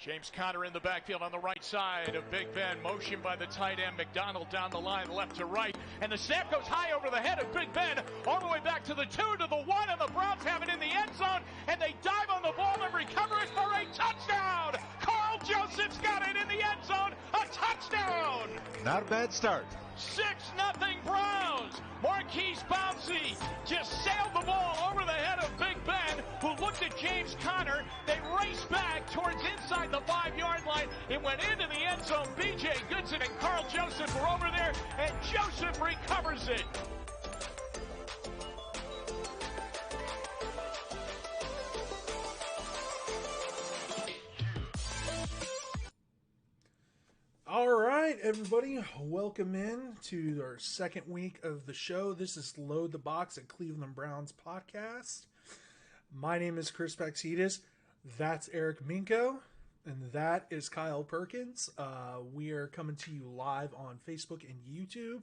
James Conner in the backfield on the right side of Big Ben. Motion by the tight end, McDonald down the line, left to right. And the snap goes high over the head of Big Ben, all the way back to the 2, to the 1, and the Browns have it in the end zone. And they dive on the ball and recover it for a touchdown. Carl Joseph's got it in the end zone. A touchdown. Not a bad start. 6-0 Browns. Marquise Pouncey just sailed the ball over the head of Big Ben, who looked at James Conner. They raced back towards inside the 5-yard line. It went into the end zone. B.J. Goodson and Carl Joseph were over there, and Joseph recovers it. All right, everybody, welcome in to our second week of the show. This is Load the Box at Cleveland Browns podcast. My name is Chris Paxitas. That's Eric Minko, and that is Kyle Perkins. We are coming to you live on Facebook and YouTube.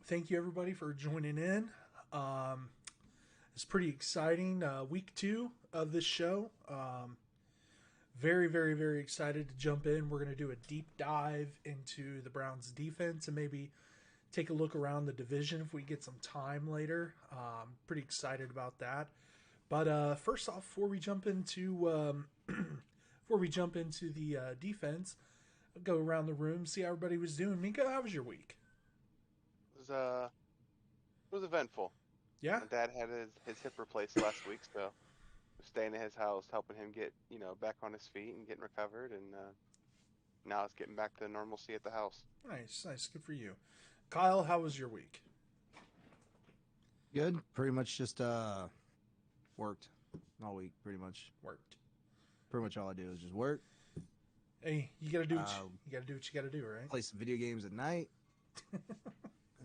Thank you, everybody, for joining in. It's pretty exciting. Week 2 of this show. Very, very, very excited to jump in. We're going to do a deep dive into the Browns defense and maybe take a look around the division if we get some time later. Pretty excited about that. But first off, before we jump into the defense, I'll go around the room, see how everybody was doing. Minka, how was your week? It was eventful. Yeah? My dad had his hip replaced last week, so staying at his house, helping him get, back on his feet and getting recovered, and now it's getting back to normalcy at the house. Nice. Good for you. Kyle, how was your week? Good. Pretty much just worked all week. Pretty much all I do is just work. Hey, you gotta do what you gotta do, right? Play some video games at night.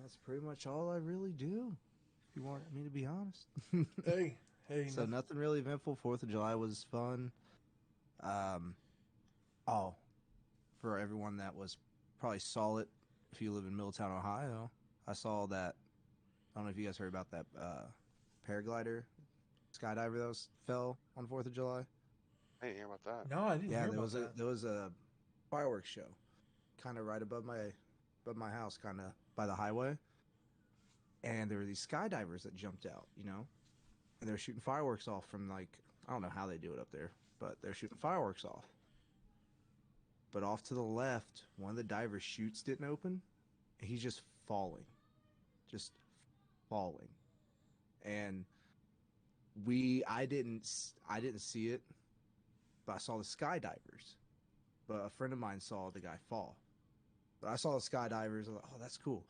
That's pretty much all I really do, if you want me to be honest. Hey. So nothing really eventful. 4th of July was fun. For everyone that was probably saw it, if you live in Middletown, Ohio, I saw that. I don't know if you guys heard about that paraglider, skydiver that fell on 4th of July. I didn't hear about that. No, I didn't hear about that. There was a fireworks show, kind of right above my house, kind of by the highway, and there were these skydivers that jumped out, and they're shooting fireworks off from, I don't know how they do it up there, but they're shooting fireworks off. But off to the left, one of the divers' chutes didn't open, and he's just falling. And I didn't see it, but I saw the skydivers. But a friend of mine saw the guy fall. But I saw the skydivers, I was like, oh, that's cool.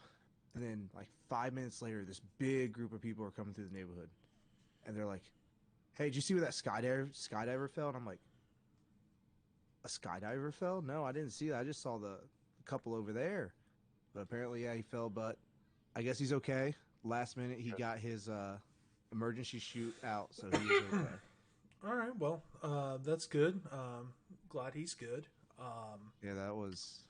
And then, 5 minutes later, this big group of people are coming through the neighborhood. And they're like, hey, did you see where that skydiver fell? And I'm like, a skydiver fell? No, I didn't see that. I just saw the couple over there. But apparently, yeah, he fell. But I guess he's okay. Last minute, he got his emergency chute out, so he's okay. All right, well, that's good. Glad he's good. Yeah, that was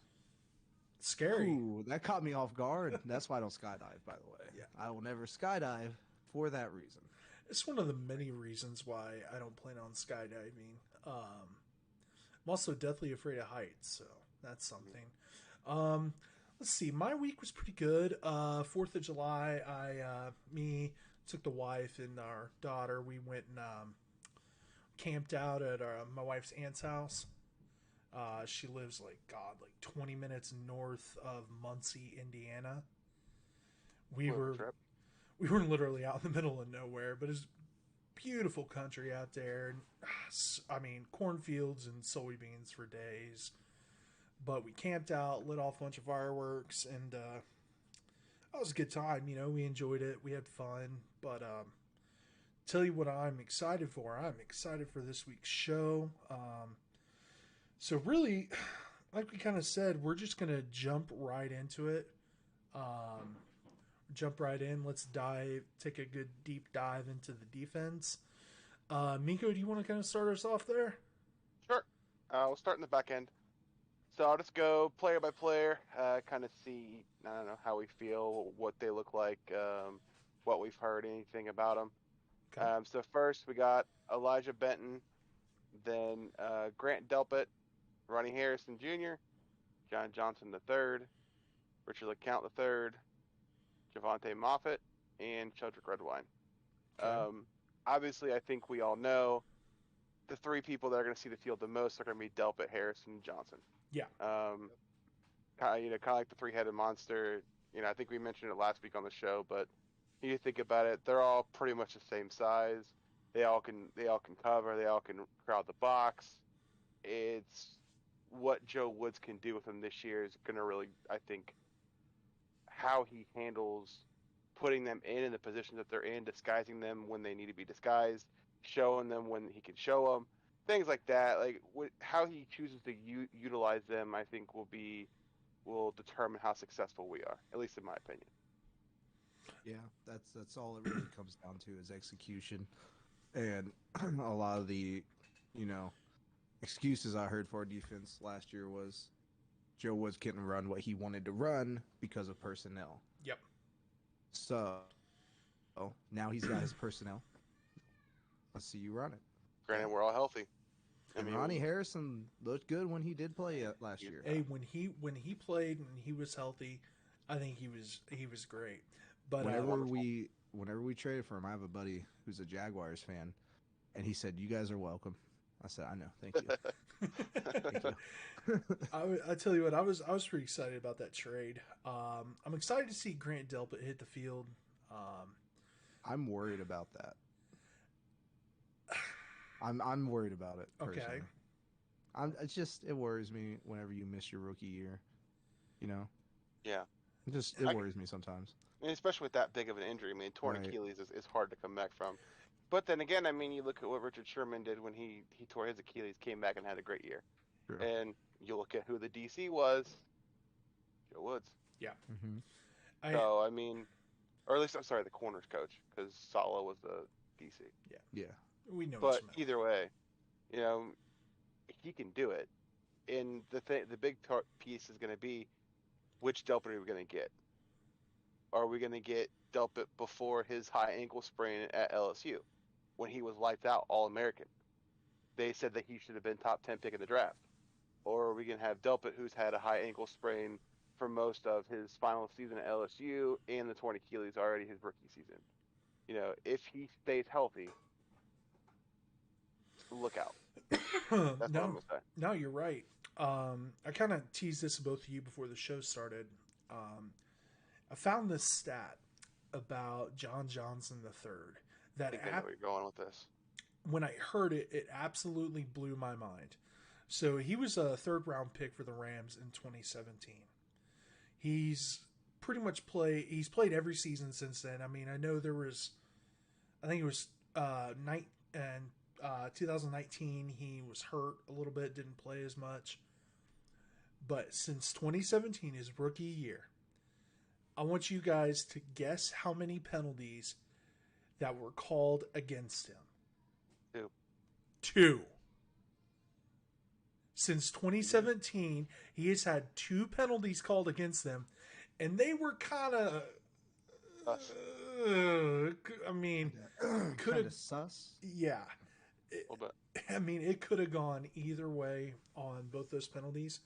scary. Ooh, that caught me off guard. That's why I don't skydive, by the way. Yeah. I will never skydive for that reason. It's one of the many reasons why I don't plan on skydiving. I'm also deathly afraid of heights, so that's something. Let's see. My week was pretty good. 4th of July, me took the wife and our daughter. We went and camped out at my wife's aunt's house. She lives 20 minutes north of Muncie, Indiana. We were literally out in the middle of nowhere, but it's beautiful country out there. I mean, cornfields and soybeans for days. But we camped out, lit off a bunch of fireworks, and that was a good time. We enjoyed it. We had fun. But tell you what I'm excited for. I'm excited for this week's show. So really, like we kind of said, we're just going to jump right into it. Jump right in. Let's take a good deep dive into the defense. Miko, do you want to kind of start us off there? Sure. We'll start in the back end. So I'll just go player by player, kind of see, how we feel, what they look like, what we've heard, anything about them. Okay. So first we got Elijah Benton. Then Grant Delpit, Ronnie Harrison Jr., John Johnson III, Richard LeCount III, Javante Moffett, and Sheldrick Redwine. Okay. Obviously, I think we all know the three people that are going to see the field the most are going to be Delpit, Harrison, and Johnson. Yeah. Kind of like the three-headed monster. I think we mentioned it last week on the show, but you think about it, they're all pretty much the same size. They all can cover. They all can crowd the box. It's what Joe Woods can do with them this year is going to really, I think, how he handles putting them in the positions that they're in, disguising them when they need to be disguised, showing them when he can show them, things like that. Like how he chooses to utilize them, I think will determine how successful we are, at least in my opinion. Yeah, that's all it really comes down to is execution, and a lot of the, excuses I heard for our defense last year was Joe Woods couldn't run what he wanted to run because of personnel. Yep. So now he's got his personnel. Let's see you run it. Granted, we're all healthy. And Ronnie Harrison looked good when he did play last year. Hey, when he played and he was healthy, I think he was great. But whenever we traded for him, I have a buddy who's a Jaguars fan, and he said, "You guys are welcome." I said, "I know, thank you." Thank you. I tell you what, I was pretty excited about that trade. I'm excited to see Grant Delpit hit the field. I'm worried about that. I'm worried about it. Personally. Okay. It worries me whenever you miss your rookie year. Yeah. It worries me sometimes. I mean, especially with that big of an injury. I mean, torn Achilles is hard to come back from. But then again, I mean, you look at what Richard Sherman did when he tore his Achilles, came back and had a great year. Sure. And you look at who the DC was, Joe Woods. Yeah. Mm-hmm. So, I mean, or at least, I'm sorry, the corners coach, because Saleh was the DC. Yeah. We know. But either way, he can do it. And the big piece is going to be, which Delpit are we going to get? Are we going to get Delpit before his high ankle sprain at LSU when he was lights out All-American? They said that he should have been top 10 pick in the draft. Or are we going to have Delpit, who's had a high ankle sprain for most of his final season at LSU and the torn Achilles already his rookie season? If he stays healthy, look out. That's what I'm going to say. No, you're right. I kind of teased this to both of you before the show started. I found this stat about John Johnson III I think I know where you're going with this. When I heard it, it absolutely blew my mind. So he was a third-round pick for the Rams in 2017. He's pretty much he's played every season since then. I mean, I know I think it was 2019 he was hurt a little bit, didn't play as much. But since 2017, his rookie year, I want you guys to guess how many penalties that were called against him. 2. Since 2017, he has had 2 penalties called against them, and they were kind of. I mean, could have sus. Yeah. I mean, it could have gone either way on both those penalties.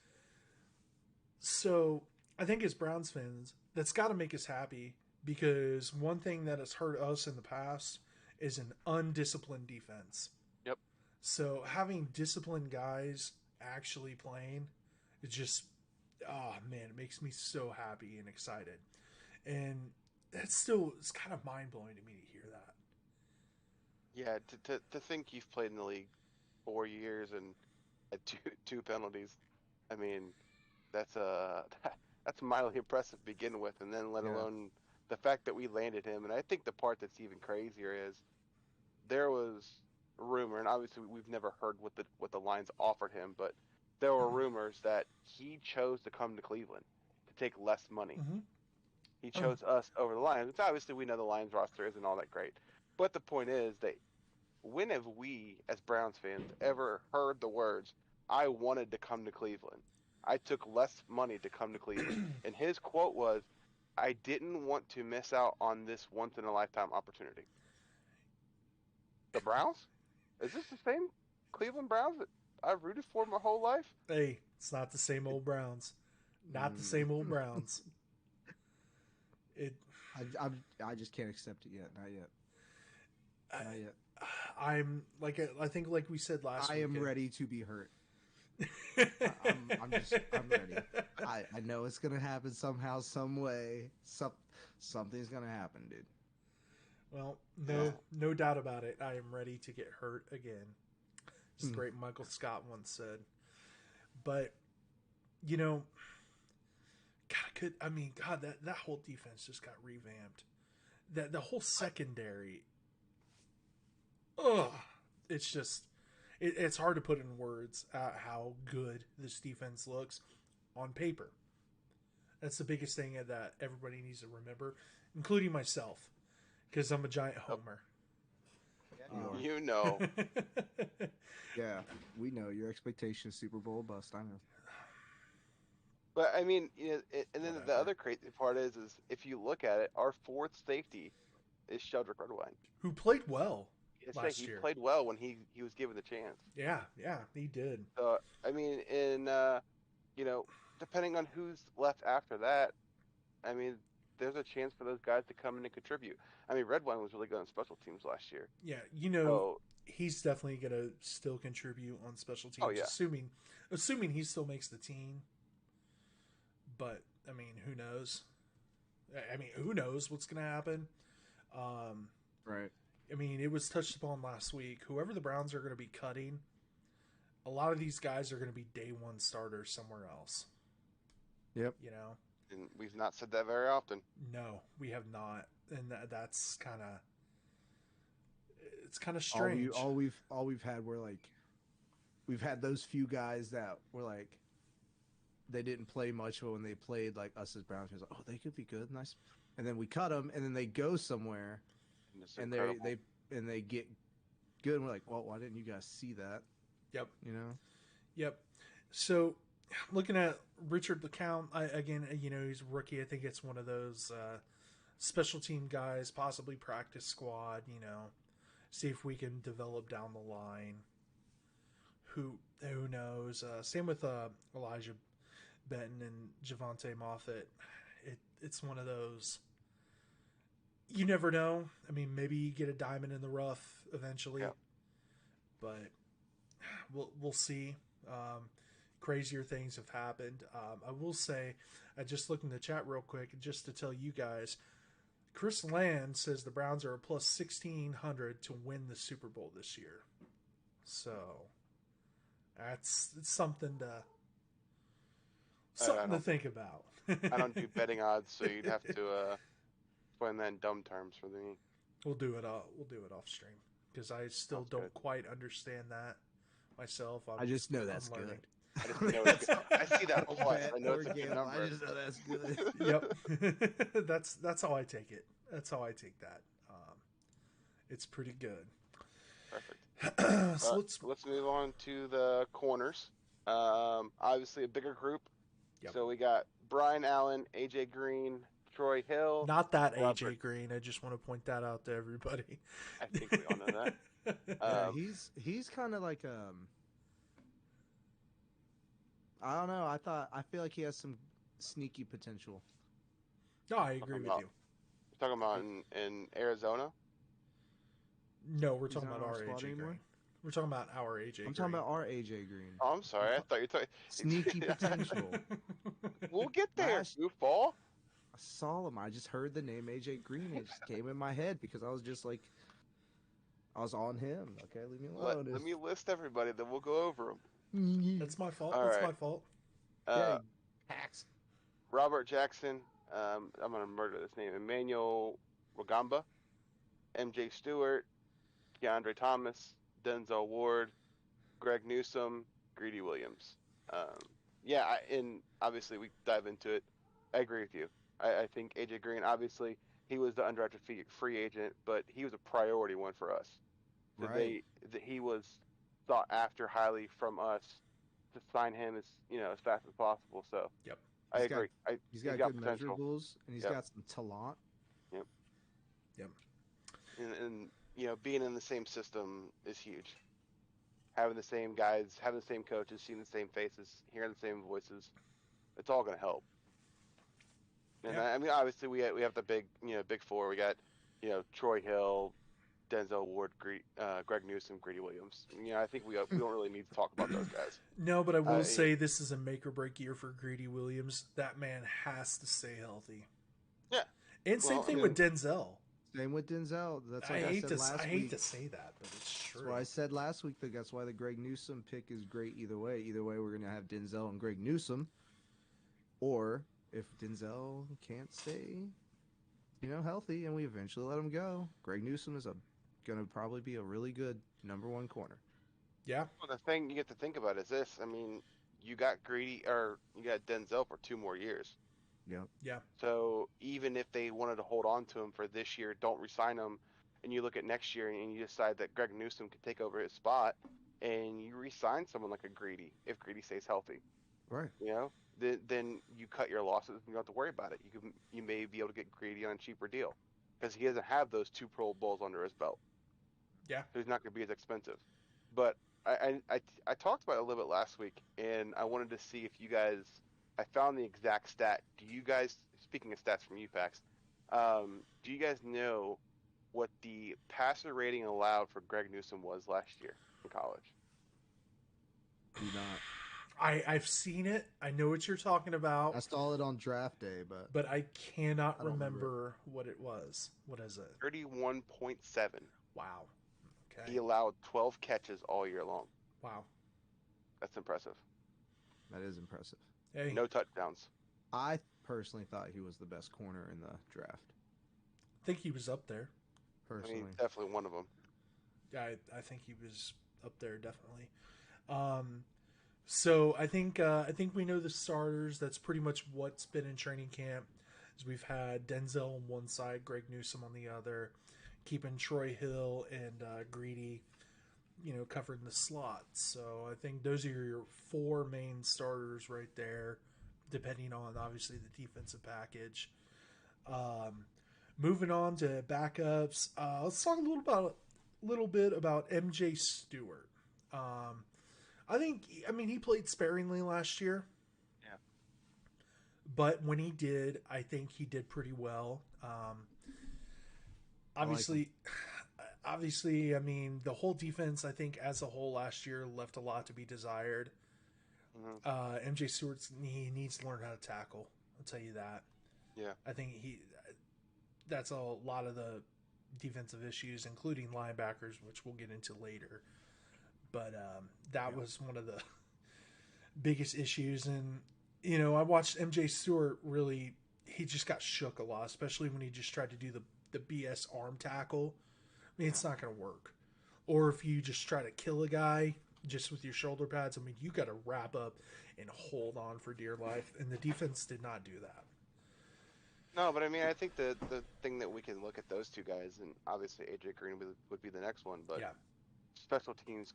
So I think as Browns fans, that's got to make us happy, because one thing that has hurt us in the past is an undisciplined defense. Yep. So having disciplined guys actually playing, it just, it makes me so happy and excited. And it's kind of mind blowing to me to hear that. Yeah, to think you've played in the league 4 years and had two penalties. I mean, that's mildly impressive to begin with, and then let alone the fact that we landed him. And I think the part that's even crazier is there was rumor, and obviously we've never heard what the Lions offered him, but there were rumors that he chose to come to Cleveland to take less money. Mm-hmm. He chose us over the Lions, which obviously we know the Lions roster isn't all that great. But the point is that when have we, as Browns fans, ever heard the words, "I wanted to come to Cleveland. I took less money to come to Cleveland." And his quote was, "I didn't want to miss out on this once-in-a-lifetime opportunity." The Browns? Is this the same Cleveland Browns that I've rooted for my whole life. Hey, it's not the same old Browns. Not the same old Browns. It. I just can't accept it yet. Not yet. Not yet. I'm like I think like we said last. I am weekend. ready to be hurt. I'm ready. I know it's gonna happen somehow, some way. Something's gonna happen, dude. Well, no doubt about it. I am ready to get hurt again. As the great Michael Scott once said. But God, that whole defense just got revamped. That the whole secondary. It's just it's hard to put in words how good this defense looks on paper. That's the biggest thing that everybody needs to remember, including myself, because I'm a giant homer. You know. Yeah, we know your expectation is Super Bowl bust. I know. But I mean, and then the other crazy part is if you look at it, our fourth safety is Sheldrick Redwine, who played well last he year. played well when he was given the chance. Yeah, he did. So I mean, depending on who's left after that, I mean, there's a chance for those guys to come in and contribute. I mean, Redwine was really good on special teams last year. Yeah, he's definitely gonna still contribute on special teams. Oh, yeah. Assuming he still makes the team. But I mean, who knows? Who knows what's gonna happen? Right. I mean, it was touched upon last week. Whoever the Browns are going to be cutting, a lot of these guys are going to be day one starters somewhere else. Yep. And we've not said that very often. No, we have not, and that's kind of it's kind of strange. All we've had were like we've had those few guys that were like they didn't play much, but when they played like us as Browns fans, like, they could be good, nice, and then we cut them, and then they go somewhere. And they get good, and we're like, well, why didn't you guys see that? Yep. Yep. So, looking at Richard LeCounte, he's a rookie. I think it's one of those special team guys, possibly practice squad. See if we can develop down the line. Who knows? Same with Elijah Benton and Javante Moffett. It's one of those. You never know. I mean, maybe you get a diamond in the rough eventually, but we'll see. Crazier things have happened. I will say, I just looked in the chat real quick just to tell you guys. Chris Land says the Browns are a plus 1,600 to win the Super Bowl this year. So it's something to think about. I don't do betting odds, so you'd have to. Explain that in dumb terms for me. We'll do it off stream because I still don't quite understand that myself. I just know that's learning. Good. I just know it's good. I see that plus. I know it's a good number. I just know that's good. Yep, that's how I take it. That's how I take that. It's pretty good. Perfect. So let's move on to the corners. Obviously a bigger group. Yep. So we got Brian Allen, AJ Green, Troy Hill. Not that AJ Green. I just want to point that out to everybody. I think we all know that. He's kind of like I don't know. I feel like he has some sneaky potential. No, I agree with you. You're talking about in Arizona? No, we're talking not about on our our squad AJ anymore? Green. We're talking about our AJ Green. I'm talking about our AJ Green. Oh, I'm sorry. I thought you were talking Sneaky potential. We'll get there, goofball. I saw him. I just heard the name AJ Green. It just came in my head because I was just like, I was on him. Okay, leave me alone. Let me list everybody, then we'll go over them. That's my fault. All That's right. my fault. Hacks. Robert Jackson. I'm going to murder this name. Emmanuel Rugamba. MJ Stewart. Keandre Thomas. Denzel Ward. Greg Newsome. Greedy Williams. And obviously we dive into it. I agree with you. I think AJ Green, obviously, he was the undrafted free agent, but he was a priority one for us. Right. He was sought after highly from us to sign him as fast as possible. So Yep. I agree. He's got good potential. measurables, and he's got some talent. Yep. And being in the same system is huge. having the same guys, having the same coaches, seeing the same faces, hearing the same voices, it's all going to help. And Yeah. I mean, obviously we have the big four. We got, Troy Hill, Denzel Ward, Greg Newsome, Greedy Williams. I think we don't really need to talk about those guys. No, but I will say this is a make or break year for Greedy Williams. That man has to stay healthy. Yeah. And same thing with Denzel. Same with Denzel. That's I like hate said to last I week. hate to say that, but it's true. That's what I said last week. That's why the Greg Newsome pick is great either way. Either way, we're going to have Denzel and Greg Newsome. Or if Denzel can't stay, healthy, and we eventually let him go, Greg Newsome is going to probably be a really good number one corner. Yeah. Well, the thing you get to think about is this. I mean, you got Denzel for 2 more years. Yep. Yeah. So even if they wanted to hold on to him for this year, don't re-sign him, and you look at next year and you decide that Greg Newsome could take over his spot, and you re-sign someone like a Greedy if Greedy stays healthy, Right. then you cut your losses and you don't have to worry about it. You may be able to get Greedy on a cheaper deal because he doesn't have those 2 Pro Bowls under his belt. Yeah. So he's not going to be as expensive. But I talked about it a little bit last week, and I wanted to see if you guys. I found the exact stat. Do you guys, speaking of stats from UPAX, do you guys know what the passer rating allowed for Greg Newsome was last year in college? Do not. I've seen it. I know what you're talking about. I saw it on draft day, but I cannot I don't remember what it was. What is it? 31.7. Wow. Okay. He allowed 12 catches all year long. Wow. That's impressive. that is impressive. Hey, No touchdowns. I personally thought he was the best corner in the draft. I think he was up there. I Personally, mean, definitely one of them. Yeah, I think he was up there definitely. So I think we know the starters. That's pretty much what's been in training camp. Is we've had Denzel on one side, Greg Newsome on the other, keeping Troy Hill and Greedy, covering the slots. So I think those are your 4 main starters right there, depending on obviously the defensive package. Moving on to backups, let's talk a little bit about MJ Stewart. He played sparingly last year. Yeah. But when he did, I think he did pretty well. Obviously, the whole defense, I think, as a whole last year left a lot to be desired. Mm-hmm. MJ Stewart, he needs to learn how to tackle. I'll tell you that. Yeah. I think that's a lot of the defensive issues, including linebackers, which we'll get into later. But that was one of the biggest issues. And, I watched MJ Stewart really, he just got shook a lot, especially when he just tried to do the BS arm tackle. I mean, it's not going to work. Or if you just try to kill a guy just with your shoulder pads, you got to wrap up and hold on for dear life. And the defense did not do that. No, but I think the thing that we can look at those 2 guys, and obviously AJ Green would be the next one, but Yeah. special teams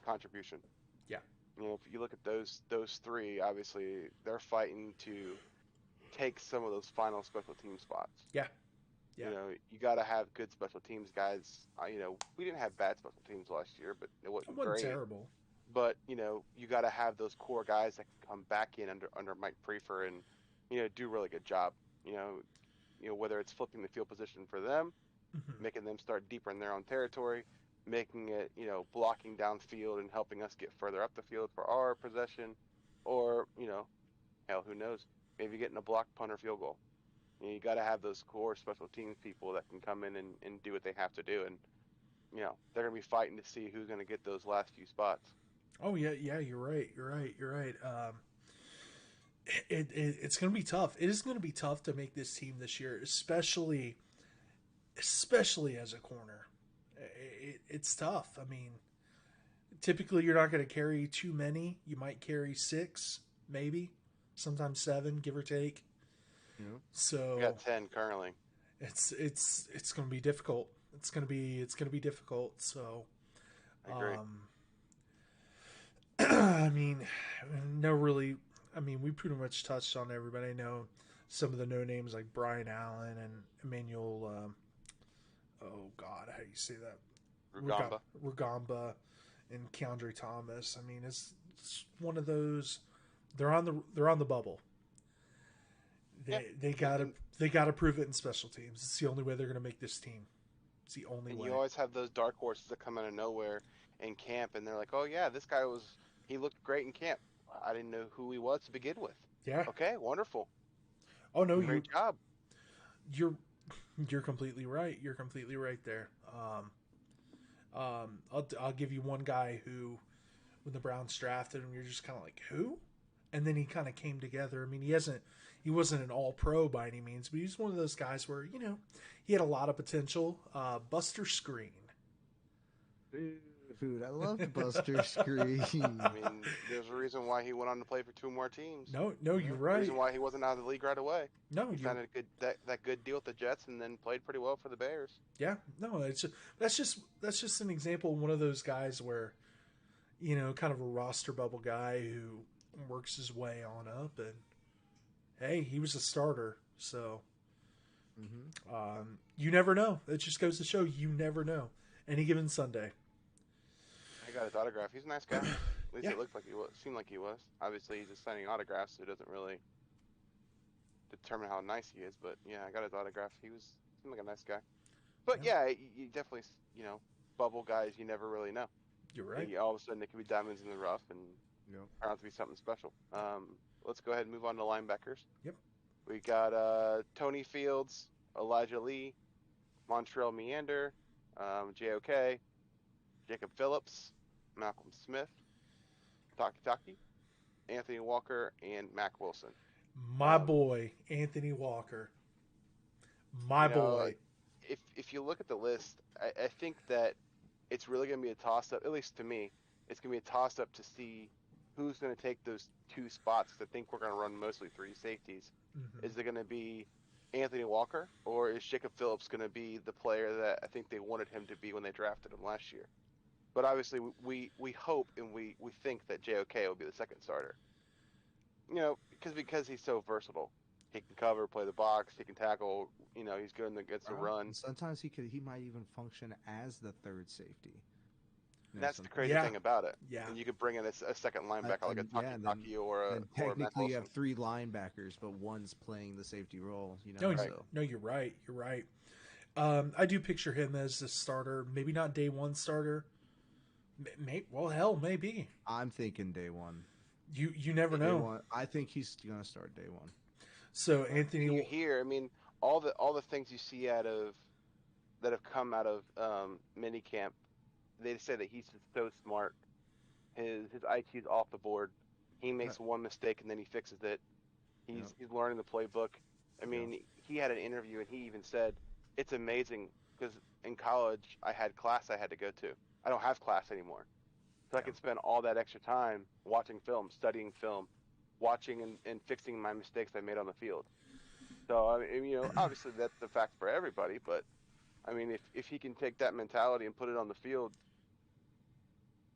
contribution. Yeah. If you look at those 3, obviously they're fighting to take some of those final special team spots. Yeah. Yeah. You got to have good special teams guys. We didn't have bad special teams last year, but it wasn't great. Terrible. But you got to have those core guys that can come back in under Mike Prefer and do a really good job. Whether it's flipping the field position for them, Mm-hmm. making them start deeper in their own territory, making it, blocking downfield and helping us get further up the field for our possession, or, hell, who knows, maybe getting a block punt or field goal. You got to have those core special teams people that can come in and do what they have to do. And, they're going to be fighting to see who's going to get those last few spots. Oh, yeah, you're right. It's going to be tough. It is going to be tough to make this team this year, especially as a corner. It's tough. Typically you're not going to carry too many. You might carry 6, maybe, sometimes 7, give or take. Yeah. So We got 10 currently. it's going to be difficult. It's going to be difficult. So, I agree. We pretty much touched on everybody. I know some of the no names like Brian Allen and Emmanuel. Oh God, how do you say that? Rugamba. Rugamba, and Keandre Thomas. I mean, it's one of those. They're on the bubble. They gotta prove it in special teams. It's the only way they're gonna make this team. It's the only way. You always have those dark horses that come out of nowhere in camp, and they're like, "Oh yeah, this guy he looked great in camp. I didn't know who he was to begin with." Yeah. Okay, wonderful. Oh no, Great job. You're completely right. You're completely right there. I'll give you one guy who, when the Browns drafted him, you're just kind of like, who? And then he kind of came together. I mean, he wasn't an all-pro by any means, but he's one of those guys where, he had a lot of potential. Buster Screen. Dude, I love Buster Screen. I mean, there's a reason why he went on to play for 2 more teams. No, you're There's right. a reason why he wasn't out of the league right away. No, He signed a that good deal with the Jets, and then played pretty well for the Bears. Yeah, no, that's just an example of one of those guys where, kind of a roster bubble guy who works his way on up, and hey, he was a starter, so you never know. It just goes to show you never know. Any given Sunday. I got his autograph. He's a nice guy. At least Yeah. it looked like he was. Seemed like he was. Obviously, he's just signing autographs, so it doesn't really determine how nice he is. But yeah, I got his autograph. Seemed like a nice guy. But yeah, you definitely, bubble guys, you never really know. You're right. All of a sudden, it could be diamonds in the rough and turn out to be something special. Let's go ahead and move on to linebackers. Yep. We got Tony Fields, Elijah Lee, Montreal Meander, JOK, Jacob Phillips, Malcolm Smith, Taki, Anthony Walker, and Mac Wilson. My boy, Anthony Walker. My boy. If you look at the list, I think that it's really going to be a toss-up, at least to me. It's going to be a toss-up to see who's going to take those 2 spots. I think we're going to run mostly 3 safeties. Mm-hmm. Is it going to be Anthony Walker, or is Jacob Phillips going to be the player that I think they wanted him to be when they drafted him last year? But obviously, we hope and we think that JOK will be the second starter. Because he's so versatile. He can cover, play the box, he can tackle. He's good against the run. And sometimes he might even function as the third safety. And that's the crazy thing about it. Yeah. And you could bring in a second linebacker like a Taki or a technically Matt you have Wilson. 3 linebackers, but one's playing the safety role. No, you're right. You're right. I do picture him as the starter. Maybe not day 1 starter. Maybe. I'm thinking day 1. You never know. I think he's gonna start day 1. So Anthony, You hear, all the things you see that have come out of minicamp. They say that he's just so smart. His IQ's off the board. He makes one mistake and then he fixes it. He's learning the playbook. He had an interview and he even said, "It's amazing because in college I had class I had to go to. I don't have class anymore, so I can spend all that extra time watching film, studying film, watching and fixing my mistakes I made on the field." So obviously that's the fact for everybody, but if he can take that mentality and put it on the field,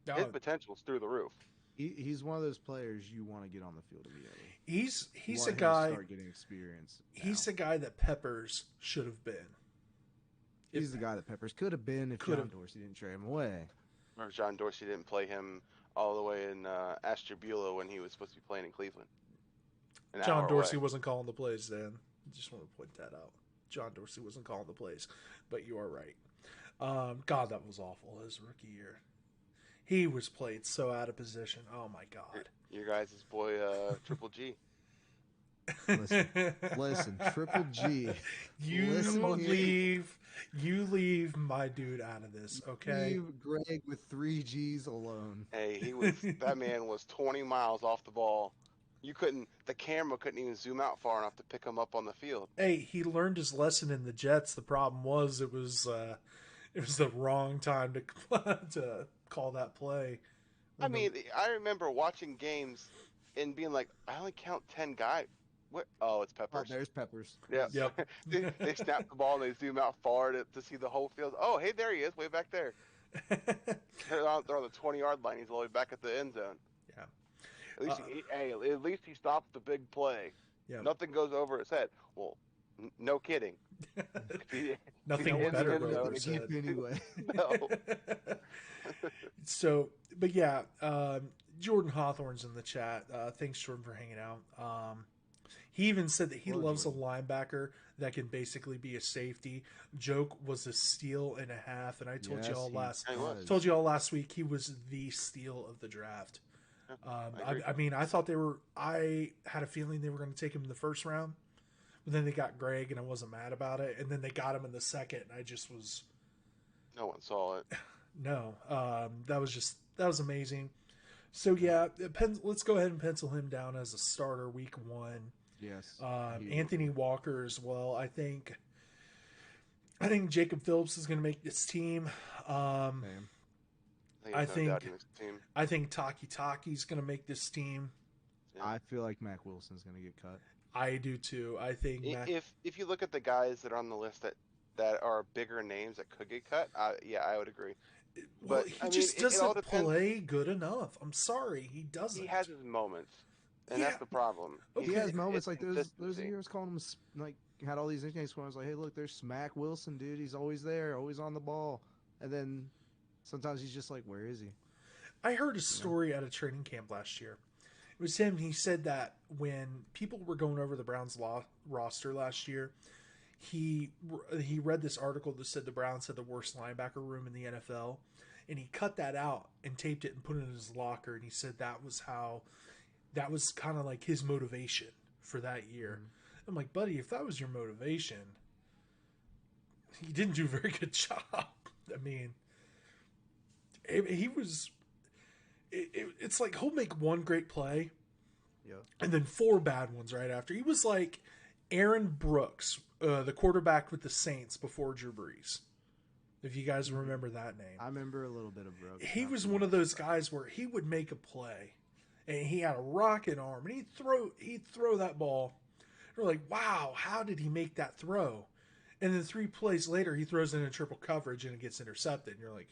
his potential's through the roof. He's one of those players you want to get on the field immediately. He's You a want him to guy. start getting experience. He's a guy that Peppers should have been. He's the guy that Peppers could have been if John Dorsey didn't trade him away. Or John Dorsey didn't play him all the way in Ashtabula when he was supposed to be playing in Cleveland. John Dorsey wasn't calling the plays then. Just want to point that out. John Dorsey wasn't calling the plays, but you are right. God, that was awful. His rookie year, he was played so out of position. Oh my God. Your guys' boy, Triple G. Listen, Triple G. You leave my dude out of this, okay? Leave Greg with 3 G's alone. Hey, that man was 20 miles off the ball. The camera couldn't even zoom out far enough to pick him up on the field. Hey, he learned his lesson in the Jets. The problem was it was the wrong time to call that play. I remember watching games and being like, I only count 10 guys. What? Oh, it's Peppers. Oh, there's Peppers. Yeah. Yep. they snap the ball and they zoom out far to see the whole field. Oh, hey, there he is, way back there. They're on the 20-yard line. He's all the way back at the end zone. Yeah. At least he stopped the big play. Yeah. Nothing goes over his head. Well, No kidding. Nothing If he better, didn't know, Roper he said. Anyway, No. So, but yeah, Jordan Hawthorne's in the chat. Thanks, Jordan, for hanging out. He even said that he Hello, loves Jordan. a linebacker that can basically be a safety. Joke was a steal and a half, and I told Yes, you all he was. told you all last week he was the steal of the draft. I agree. I mean, I thought they were. I had a feeling they were going to take him in the first round, but then they got Greg, and I wasn't mad about it. And then they got him in the second, and I just was No one saw it. no. That was amazing. So yeah, let's go ahead and pencil him down as a starter week 1. yes. Anthony Walker as well. I think Jacob Phillips is going to make this team. Same. There's no doubt he makes the team. I think Taki is going to make this team. I feel like Mac Wilson's going to get cut. I do too. I think If you look at the guys that are on the list that are bigger names that could get cut, I would agree. well, but, he I mean, just it all doesn't depends. play good enough. I'm sorry, he doesn't. He has his moments, and Yeah. that's the problem. Okay. He has It's moments like there's consistency. years calling him like had all these nicknames for him. I was like, hey, look, there's Mac Wilson, dude. He's always there, always on the ball. And then sometimes he's just like, where is he? I heard a story at a training camp last year. It was him. He said that when people were going over the Browns roster last year, he read this article that said the Browns had the worst linebacker room in the NFL, and he cut that out and taped it and put it in his locker. And he said that was kind of like his motivation for that year. I'm like, buddy, if that was your motivation, he didn't do a very good job. I mean, he was. It's like he'll make one great play, Yeah. and then 4 bad ones right after. He was like Aaron Brooks, the quarterback with the Saints before Drew Brees. If you guys remember that name, I remember a little bit of Brooks. he not was too one of much. those guys where he would make a play, and he had a rocket arm, and he'd throw that ball. You're like, wow, how did he make that throw? And then 3 plays later, he throws in a triple coverage and it gets intercepted. And you're like,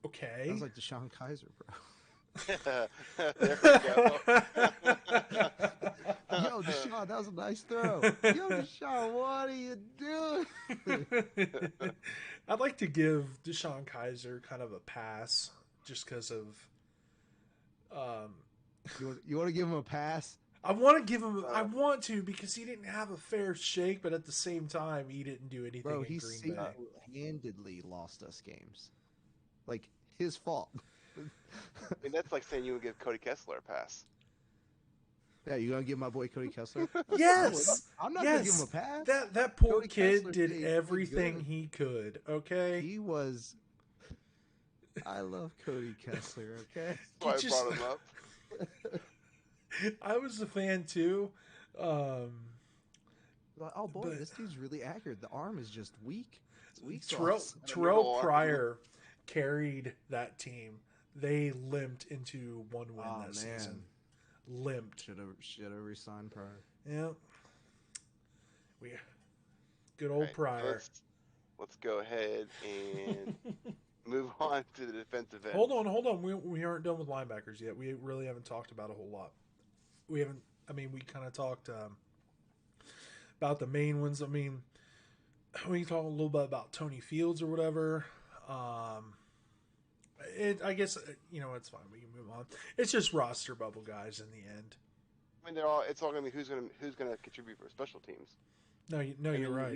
okay. Sounds like Deshaun Kaiser, bro. There we go. Yo, Deshaun, that was a nice throw. Yo, Deshaun, what are you doing? I'd like to give Deshaun Kaiser kind of a pass just because of. You want to give him a pass? I want to give him. I want to because he didn't have a fair shake, but at the same time, he didn't do anything Bro, in he Green Bay. single-handedly lost us games. Like, his fault. I mean, that's like saying you would give Cody Kessler a pass. Yeah, you gonna give my boy Cody Kessler? Yes, I'm not yes. gonna give him a pass. That poor Cody kid Kessler did played everything good. he could. Okay, He was. I love Cody Kessler. Okay. That's why just- I brought him up. I was a fan too. Like, oh boy, But- this dude's really accurate. The arm is just weak. It's weak Terrell, sauce. Terrell Pryor carried that team. They limped into 1 win Oh, that man. season. Limped. Should have resigned Pryor. Yeah. Good old Right, Pryor. Let's go ahead and move on to the defensive end. Hold on. We aren't done with linebackers yet. We really haven't talked about a whole lot. We haven't. I mean, we kind of talked about the main ones. I mean, we can talk a little bit about Tony Fields or whatever. I guess it's fine. We can move on. It's just roster bubble guys in the end. I mean, it's all going to be who's going to contribute for special teams. No, you're right.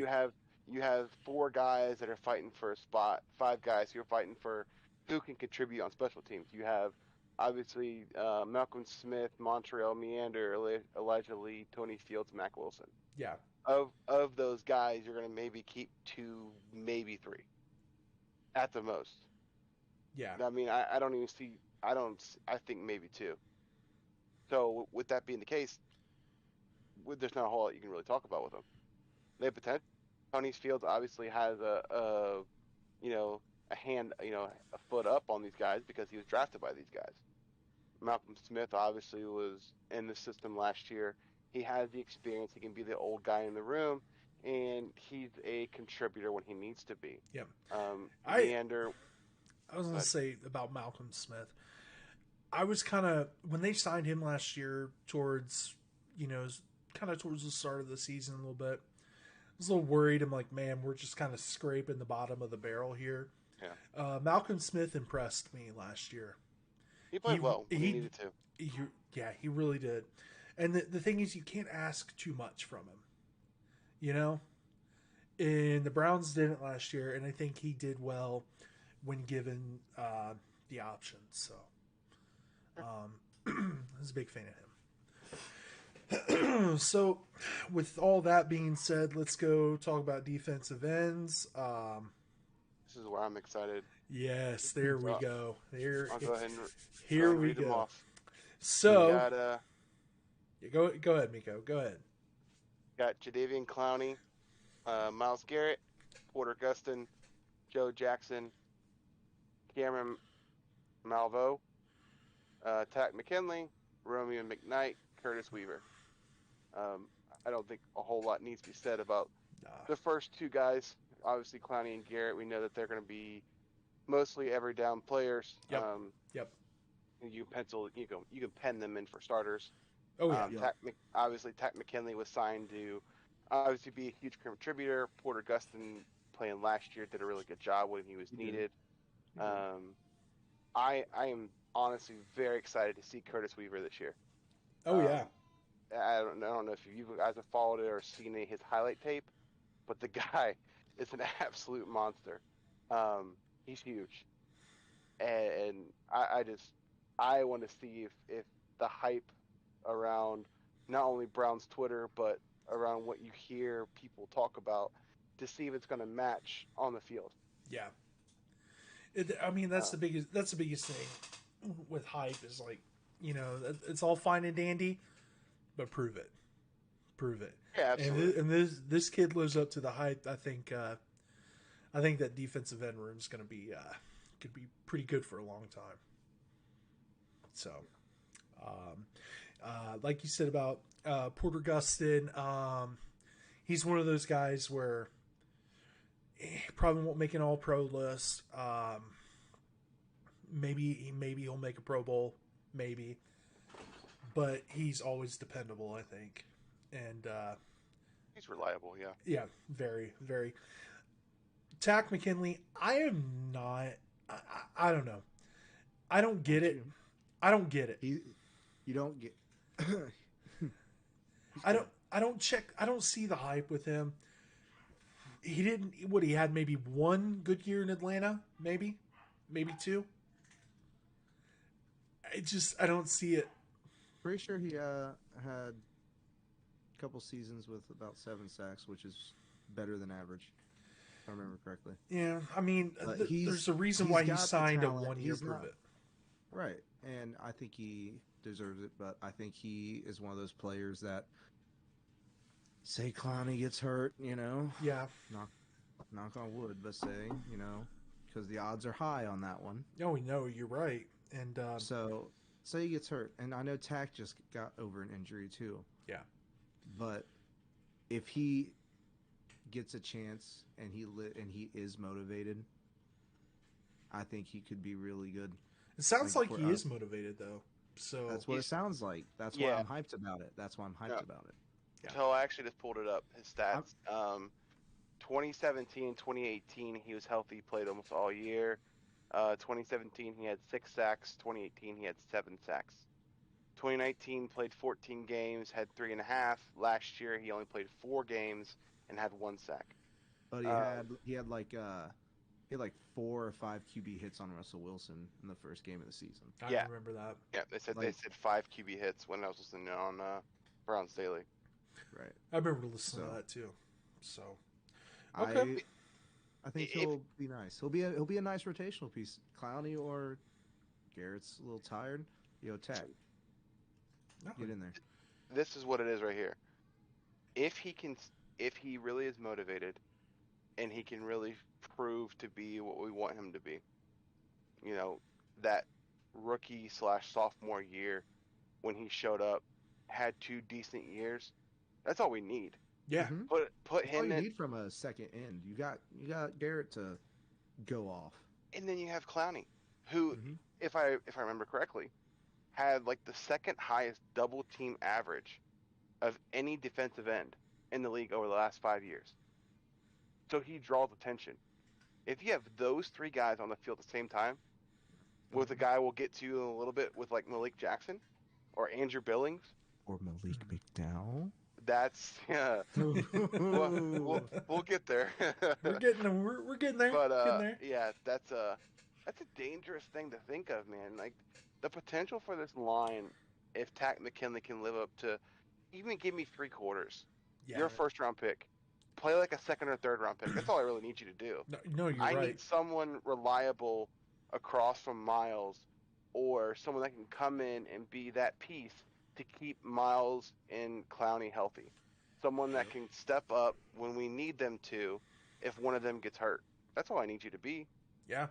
You have 4 guys that are fighting for a spot, 5 guys who are fighting for who can contribute on special teams. You have obviously Malcolm Smith, Montreal Meander, Elijah Lee, Tony Fields, Mac Wilson. Yeah. Of those guys, you're going to maybe keep 2, maybe 3, at the most. Yeah. I mean, I don't even see. I think maybe 2. So with that being the case, there's not a whole lot you can really talk about with them. They have potential. Tony Fields obviously has a foot up on these guys because he was drafted by these guys. Malcolm Smith obviously was in the system last year. He has the experience. He can be the old guy in the room, and he's a contributor when he needs to be. Yep. Meander. I was going to say about Malcolm Smith. I was kind of when they signed him last year towards, kind of towards the start of the season a little bit. I was a little worried. I'm like, man, we're just kind of scraping the bottom of the barrel here. Yeah. Malcolm Smith impressed me last year. He played well when he needed to. He really did. And the thing is, you can't ask too much from him. You know? And the Browns didn't last year, and I think he did well when given the options. So, I was a big fan of him. So, with all that being said, let's go talk about defensive ends. This is where I'm excited. Yes, there we go. I'll go ahead and here we read them go. off. So, we got, go ahead, Miko. Go ahead. Got Jadeveon Clowney, Myles Garrett, Porter Gustin, Joe Jackson, Cameron Malveaux, Tack McKinley, Romeo McKnight, Curtis Weaver. I don't think a whole lot needs to be said about the first two guys. Obviously, Clowney and Garrett, we know that they're going to be mostly every down players. Yep. You can pen them in for starters. Oh yeah. Obviously, Tack McKinley was signed to obviously be a huge contributor. Porter Gustin, playing last year, did a really good job when he was needed. I am honestly very excited to see Curtis Weaver this year. Oh yeah. I don't know if you guys have followed it or seen his highlight tape, but the guy is an absolute monster. He's huge, and I want to see if the hype around not only Brown's Twitter but around what you hear people talk about, to see if it's going to match on the field. Yeah. That's the biggest thing with hype is, like, it's all fine and dandy, but prove it. Yeah, absolutely. And this kid lives up to the hype. I think that defensive end room is going to be could be pretty good for a long time. So, like you said about Porter Gustin, he's one of those guys where he probably won't make an All-Pro list. Maybe he'll make a Pro Bowl, maybe, but he's always dependable, I think, and he's reliable. Yeah. Yeah, very, very. Tack McKinley, I am not. I don't know. I don't get it. I don't get it. You don't get. I don't check. I don't see the hype with him. He didn't. He had maybe one good year in Atlanta, maybe two. I don't see it. Pretty sure he had a couple seasons with about 7 sacks, which is better than average, if I remember correctly. Yeah, there's a reason why he signed a 1-year prove it. Right, and I think he deserves it, but I think he is one of those players that, say Clowney gets hurt, Yeah. Knock on wood, but say, because the odds are high on that one. No, you're right. And so say he gets hurt, and I know Tack just got over an injury too. Yeah. But if he gets a chance and he is motivated, I think he could be really good. It sounds like he is motivated, though. So that's what it sounds like. That's why I'm hyped about it. About it. Yeah. So I actually just pulled it up. His stats. 2017 and 2018, he was healthy, played almost all year. 2017, he had 6 sacks. 2018, he had 7 sacks. 2019, played 14 games, had 3.5. Last year, he only played 4 games and had 1 sack. But he had like 4 or 5 QB hits on Russell Wilson in the first game of the season. I remember that. Yeah, they said 5 QB hits when I was listening on Browns Daily. Right. I remember listening to that too. So, okay. I think he'll be nice. He'll be a nice rotational piece. Clowney or Garrett's a little tired. Tack. Get in there. This is what it is right here. If he really is motivated, and he can really prove to be what we want him to be, that rookie/sophomore year when he showed up, had 2 decent years. That's all we need. Yeah. Mm-hmm. Put him all you in. need from a second end. You got Garrett to go off, and then you have Clowney, who, if I remember correctly, had like the second highest double team average of any defensive end in the league over the last 5 years. So he draws attention. If you have those three guys on the field at the same time, with a guy we'll get to in a little bit with like Malik Jackson or Andrew Billings, Or Malik McDowell. that's we'll get there. We're getting there. We're getting there. But getting there. yeah, that's a dangerous thing to think of, man. Like the potential for this line, if Takk McKinley can live up to, even give me 3 quarters. Yeah. You're a first round pick. Play like a second or third round pick. That's all I really need you to do. No, you're I right. need someone reliable across from Miles, or someone that can come in and be that piece to keep Miles and Clowney healthy. Someone that can step up when we need them to if one of them gets hurt. That's all I need you to be. Yeah.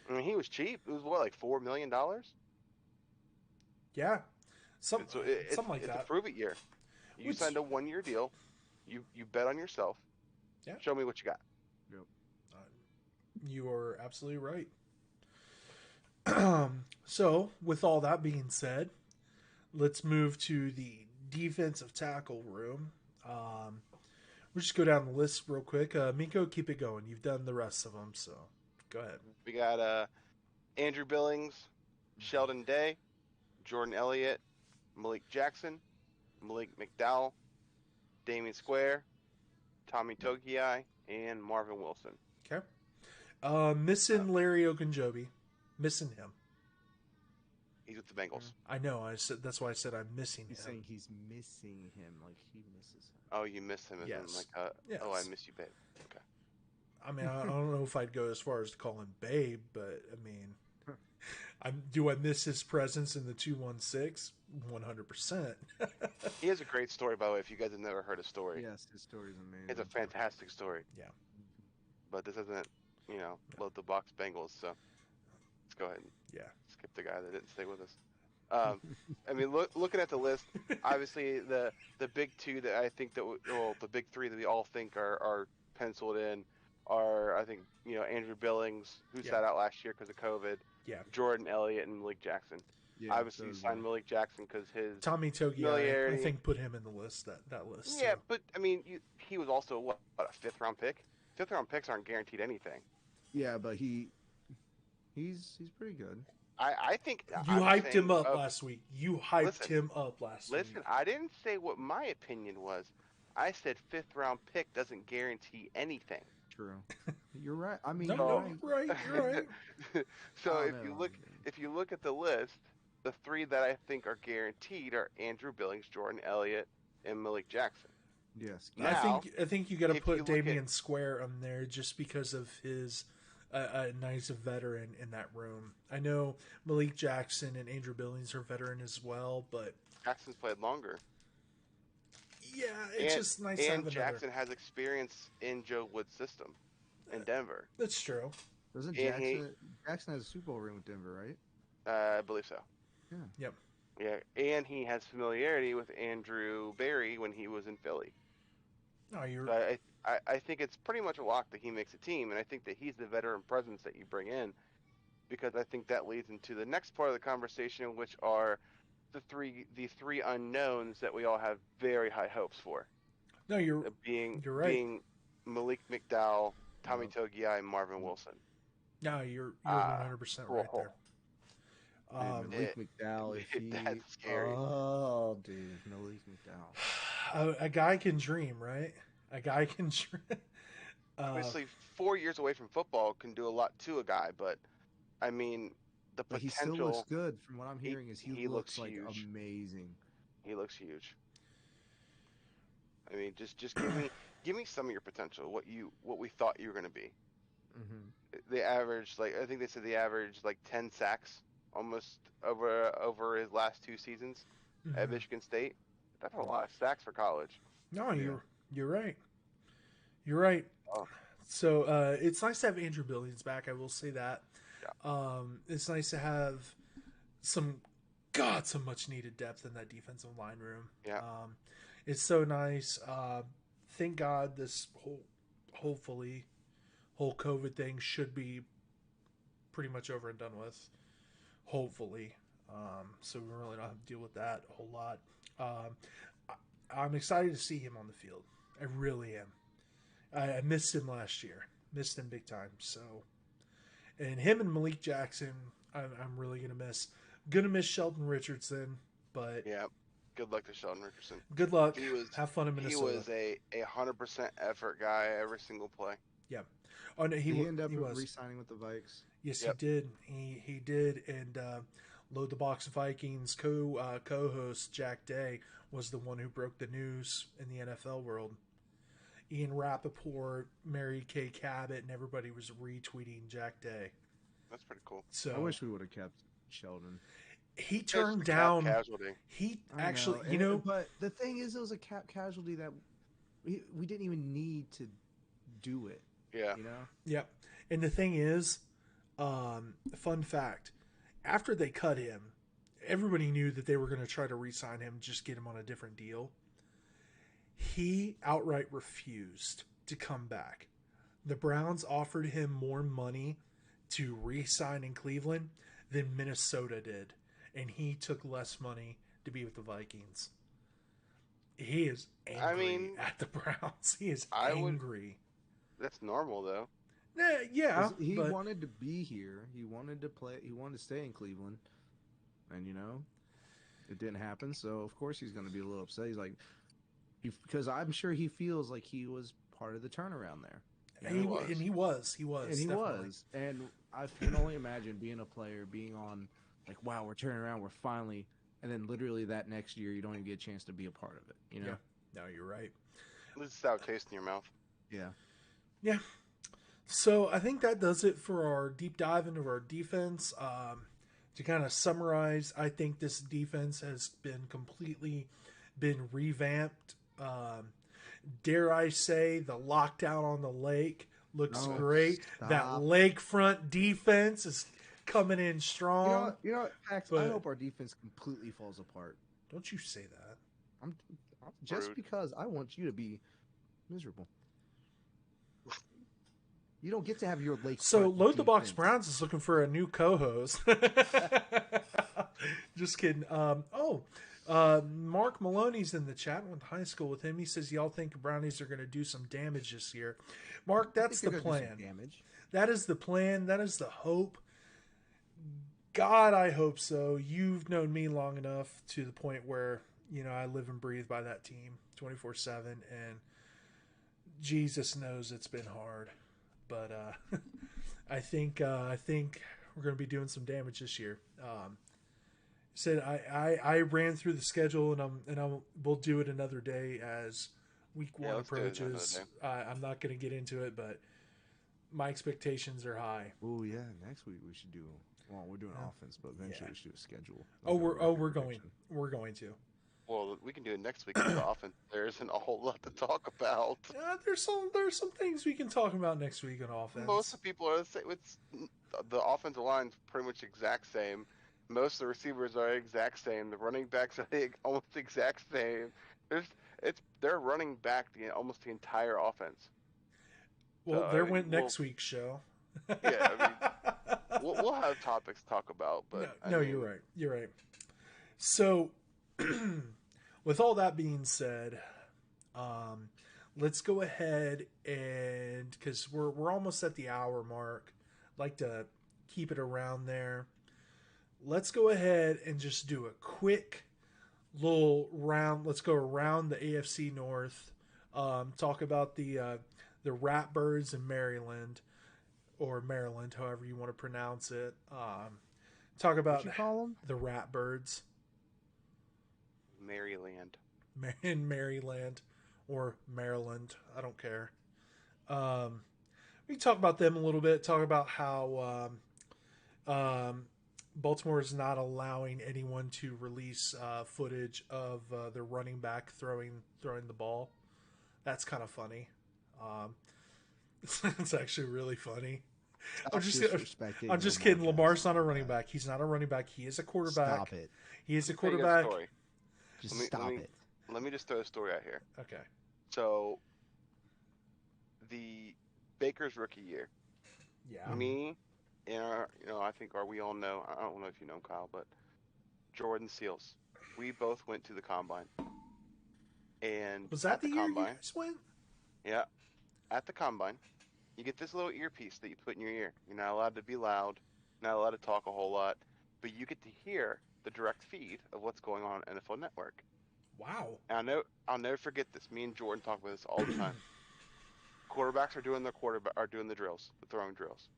I mean, he was cheap. It was what, like $4 million? Yeah. So Something like it's that. a prove it year. You Which- signed a 1-year deal. You bet on yourself. Yeah. Show me what you got. You are absolutely right. So, with all that being said, let's move to the defensive tackle room. We'll just go down the list real quick. Minko, keep it going. You've done the rest of them, so go ahead. We got Andrew Billings, Sheldon Day, Jordan Elliott, Malik Jackson, Malik McDowell, Damian Square, Tommy Togiai, and Marvin Wilson. Okay. Missing Larry Ogunjobi. Missing him. He's with the Bengals. I know. I said that's why I said I'm missing He's him. saying he's missing him, like he misses him. Oh, you miss him as in Yes. like, Yes. oh, I miss you, babe. Okay. I mean, I don't know if I'd go as far as to call him Babe, but I mean, do I miss his presence in the 216? 100%. He has a great story, by the way, if you guys have never heard his story. Yes, his story's amazing. It's a fantastic story. Yeah. But this isn't, load the box Bengals, so let's go ahead and Yeah. skip the guy that didn't stay with us. I mean, looking at the list, obviously the big two that I think the big three that we all think are penciled in are, I think, Andrew Billings, who Yeah. sat out last year because of COVID, Yeah. Jordan Elliott, and Malik Jackson. Yeah, Obviously, you those signed are- Malik Jackson because his Tommy Togi, I familiarity. think, put him in the list, that list. Yeah, too. but I mean, he was also what, a 5th round pick? 5th round picks aren't guaranteed anything. Yeah, but he's pretty good. I think You I'm hyped him saying up last week. You hyped Listen, him up last week. Listen, I didn't say what my opinion was. I said 5th round pick doesn't guarantee anything. True. You're right. I mean, No, you're right. you're right. So Oh, if no, you no, look no. if you look at the list, the 3 that I think are guaranteed are Andrew Billings, Jordan Elliott, and Malik Jackson. Yes. Now, I think you got to if you put look Damian at- Square on there just because of his a nice veteran in that room. I know Malik Jackson and Andrew Billings are veteran as well, but Jackson's played longer. yeah, it's and, just nice to and have Jackson has experience in Joe Wood's system in Denver. That's true. Doesn't and he- Jackson has a Super Bowl ring with Denver, right? I believe so. Yep. Yeah, and he has familiarity with Andrew Barry when he was in Philly. No, you're So I think it's pretty much a lock that he makes a team, and I think that he's the veteran presence that you bring in, because I think that leads into the next part of the conversation, which are the three unknowns that we all have very high hopes for. no, you're Being right. being Malik McDowell, Tommy Togiai, and Marvin Wilson. no, you're Ah, 100% cool. right there. Dude, Malik McDowell, if he... That's scary. Oh, dude, Malik McDowell. A guy can dream, right? A guy can dream. Obviously, 4 years away from football can do a lot to a guy, but I mean, the But he potential. still looks good. From what I'm He- hearing, is he he looks looks like huge. amazing. He looks huge. I mean, just give me some of your potential. What we thought you were going to be. Mm-hmm. The average, I think they said the average 10 sacks almost over his last 2 seasons at Mhm. Michigan State. That's a lot of sacks for college. No, you're right. You're right. Oh. So it's nice to have Andrew Billings back. I will say that. It's nice to have some much needed depth in that defensive line room. Yeah. It's so nice. Thank God this whole COVID thing should be pretty much over and done with. Hopefully. So we really don't have to deal with that a whole lot. I'm excited to see him on the field. I really am. I missed him last year. Missed him big time. So, and him and Malik Jackson, I'm really gonna miss. Gonna miss Sheldon Richardson, but Yeah. Good luck to Sheldon Richardson. good luck. He was Have fun in Minnesota. He was a 100% effort guy every single play. Yeah. Oh no, Did he he end up was. re-signing with the Vikes? Yes, Yep. he did. He did. And Load the Box Vikings co-host Jack Day was the one who broke the news in the NFL world. Ian Rappaport, Mary Kay Cabot, and everybody was retweeting Jack Day. That's pretty cool. So I wish we would have kept Sheldon. he It's turned the cap down. casualty. He I actually, but the thing is, it was a cap casualty that we didn't even need to do it. Yeah. You know, Yep. And the thing is, fun fact, after they cut him, everybody knew that they were going to try to re-sign him, just get him on a different deal. He outright refused to come back. The Browns offered him more money to re-sign in Cleveland than Minnesota did, and he took less money to be with the Vikings. He is angry at the Browns. He is angry. That's normal though. Yeah, 'Cause he but wanted to be here. He wanted to play. He wanted to stay in Cleveland, and it didn't happen. So of course he's going to be a little upset. He's like, because I'm sure he feels like he was part of the turnaround there. he was. And he was. And I can only imagine being a player, being on, like, wow, we're turning around, we're finally, and then literally that next year you don't even get a chance to be a part of it. Yeah. No, you're right. This is how it tastes in your mouth. Yeah. Yeah. So I think that does it for our deep dive into our defense. To kind of summarize, I think this defense has completely been revamped. Dare I say, the lockdown on the lake looks great. Stop. That lakefront defense is coming in strong. You know, Max, I hope our defense completely falls apart. Don't you say that. I'm just Rude. because I want you to be miserable. You don't get to have your lake. So Load the Box Browns is looking for a new co-host. Just kidding. Mark Maloney's in the chat. Went to high school with him. He says y'all think the Brownies are going to do some damage this year. Mark, that's the plan. That is the plan. That is the hope. God, I hope so. You've known me long enough to the point where I live and breathe by that team 24/7, and Jesus knows it's been hard. But I think we're going to be doing some damage this year. Said I ran through the schedule, and we'll do it another day as week one approaches. I'm not going to get into it, but my expectations are high. Oh yeah, next week we should do. Well, we're doing offense, but eventually we should do a schedule. We're going to. Well, we can do it next week with the offense. There isn't a whole lot to talk about. There's some things we can talk about next week on offense. Most of the people are the same. The offensive line's pretty much exact same. Most of the receivers are exact same. The running backs are almost exact same. They're running back almost the entire offense. Well, there went next week's show. Yeah, I mean, we'll have topics to talk about, but you're right. You're right. So, with all that being said, let's go ahead and because we're almost at the hour mark. I'd like to keep it around there. Let's go ahead and just do a quick little round. Let's go around the AFC North. Talk about the Ratbirds in Maryland, or Maryland, however you want to pronounce it. Talk about What you call them? The Ratbirds. Maryland. In Maryland or Maryland, I don't care. We can talk about them a little bit. Talk about how Baltimore is not allowing anyone to release footage of their running back throwing the ball. That's kind of funny. It's actually really funny. I'm just kidding. Lamar's not a running back. He's not a running back. He is a quarterback. Stop it. He is a quarterback. Just stop it. Let me just throw a story out here. Okay. So, the Baker's rookie year. Yeah. Me, and I think we all know. I don't know if you know him, Kyle, but Jordan Seals. We both went to the combine, And Was that at the year you combine, guys went? yeah, at the combine, you get this little earpiece that you put in your ear. You're not allowed to be loud, not allowed to talk a whole lot, but you get to hear the direct feed of what's going on NFL Network. Wow. And I'll never forget this. Me and Jordan talk about this all the time. Quarterbacks are doing the drills, the throwing drills.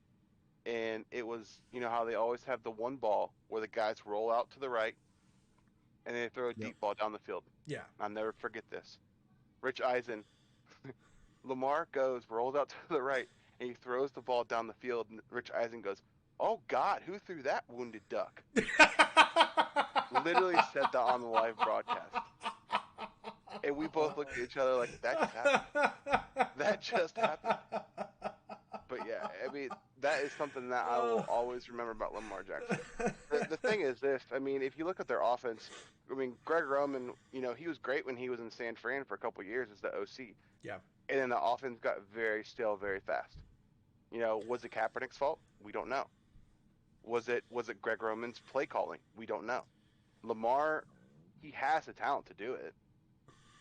And it was, you know how they always have the one ball where the guys roll out to the right and they throw a deep ball down the field. Yeah. I'll never forget this. Rich Eisen, Lamar rolls out to the right, and he throws the ball down the field, and Rich Eisen goes, "Oh God, who threw that wounded duck?" Literally said that on the live broadcast. And we both looked at each other like, that just happened. That just happened. But yeah, I mean, that is something that I will always remember about Lamar Jackson. The thing is this, I mean, if you look at their offense, I mean, Greg Roman, you know, he was great when he was in San Fran for a couple of years as the OC. Yeah. And then the offense got very stale very fast. You know, was it Kaepernick's fault? We don't know. Was it Greg Roman's play calling? We don't know. Lamar, he has the talent to do it,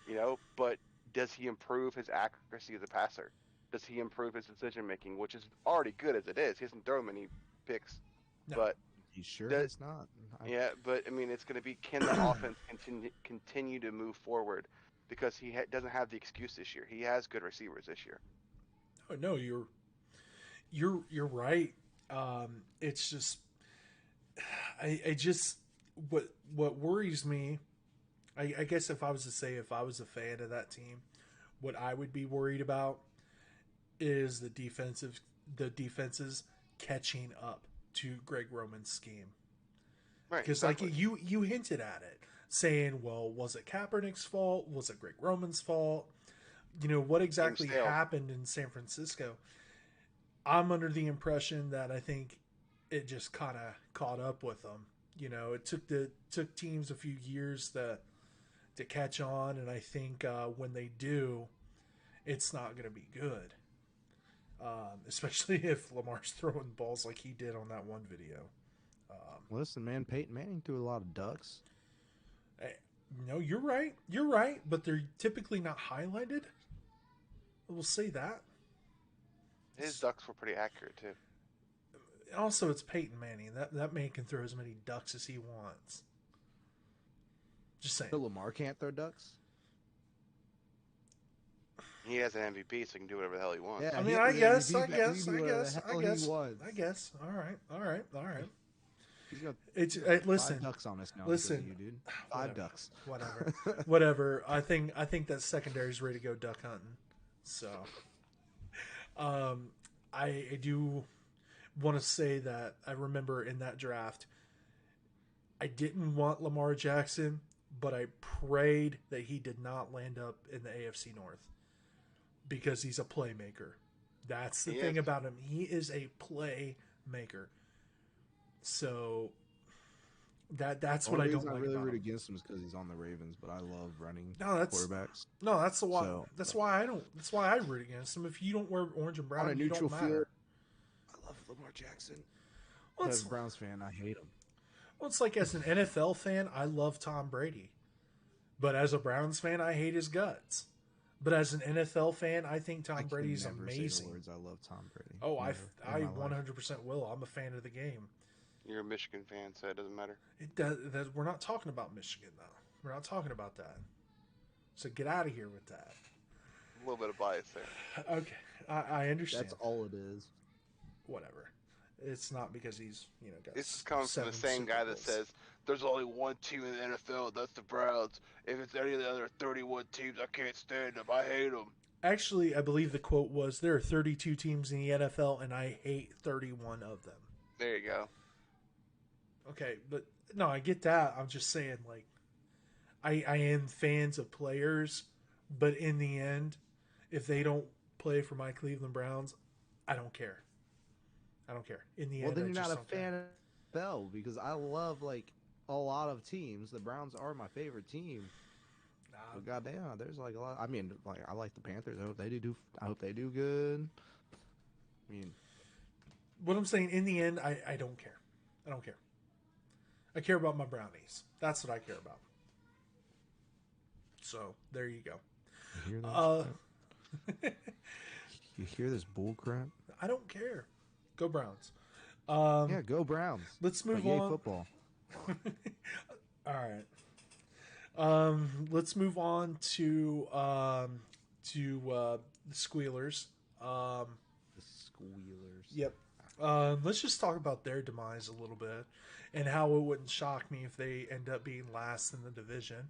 you know, but does he improve his accuracy as a passer? Does he improve his decision making, which is already good as it is? He hasn't thrown many picks, but He sure does not. yeah, but I mean, it's going to be, can the offense continue to move forward, because he doesn't have the excuse this year. He has good receivers this year. Oh, no, you're right. It's just, I just, what worries me, I guess if I was a fan of that team, what I would be worried about is the defenses catching up to Greg Roman's scheme. Right. Because exactly. like you hinted at it, saying, well, was it Kaepernick's fault? Was it Greg Roman's fault? You know, what exactly happened in San Francisco? I'm under the impression that I think it just kind of caught up with them. You know, it took teams a few years to catch on, and I think when they do, it's not going to be good. Especially if Lamar's throwing balls like he did on that one video. Listen, man, Peyton Manning threw a lot of ducks. No, you're right, but they're typically not highlighted. We'll say that. His ducks were pretty accurate too. Also, it's Peyton Manning. That man can throw as many ducks as he wants. Just saying. But Lamar can't throw ducks? He has an MVP, so he can do whatever the hell he wants. I mean, I guess. All right. He's got listen. 5 ducks on us now. Listen, you, dude. 5 ducks. Whatever. I think that secondary's ready to go duck hunting. So, I do want to say that I remember in that draft, I didn't want Lamar Jackson, but I prayed that he did not land up in the AFC North because he's a playmaker. That's the thing about him. He is a playmaker. So that's what I don't like really about root him. against him is because he's on the Ravens, but I love running quarterbacks. No, that's the why. So, that's why I don't. That's why I root against him. If you don't wear orange and brown, on a neutral don't matter. field, I love Lamar Jackson. Well, as a Browns fan, I hate him. Well, it's like as an NFL fan, I love Tom Brady, but as a Browns fan, I hate his guts. But as an NFL fan, I think Tom Brady's amazing. Say the words, I love Tom Brady. Oh, I 100% will. I'm a fan of the game. You're a Michigan fan, so it doesn't matter. It does. We're not talking about Michigan, though. We're not talking about that. So get out of here with that. A little bit of bias there. Okay, I understand. That's all it is. Whatever. It's not because he's, got this is coming from the same guy that says there's only one team in the NFL, that's the Browns. If it's any of the other 31 teams, I can't stand them. I hate them. Actually, I believe the quote was, there are 32 teams in the NFL, and I hate 31 of them. There you go. Okay, but no, I get that. I'm just saying, like, I am fans of players, but in the end, if they don't play for my Cleveland Browns, I don't care. I don't care. In the end, then you're I just not a don't fan care. of Bell because I love like a lot of teams. The Browns are my favorite team. But goddamn, there's like a lot. I mean, like I like the Panthers. I hope they do good. I mean, what I'm saying, in the end, I don't care. I don't care. I care about my Brownies. That's what I care about. So there you go. You hear that? Uh, You hear this bull crap? I don't care. Go Browns. Yeah, go Browns. Let's move But yay on. football. All right. Let's move on to the Squealers. The Squealers. Yep. Let's just talk about their demise a little bit and how it wouldn't shock me if they end up being last in the division,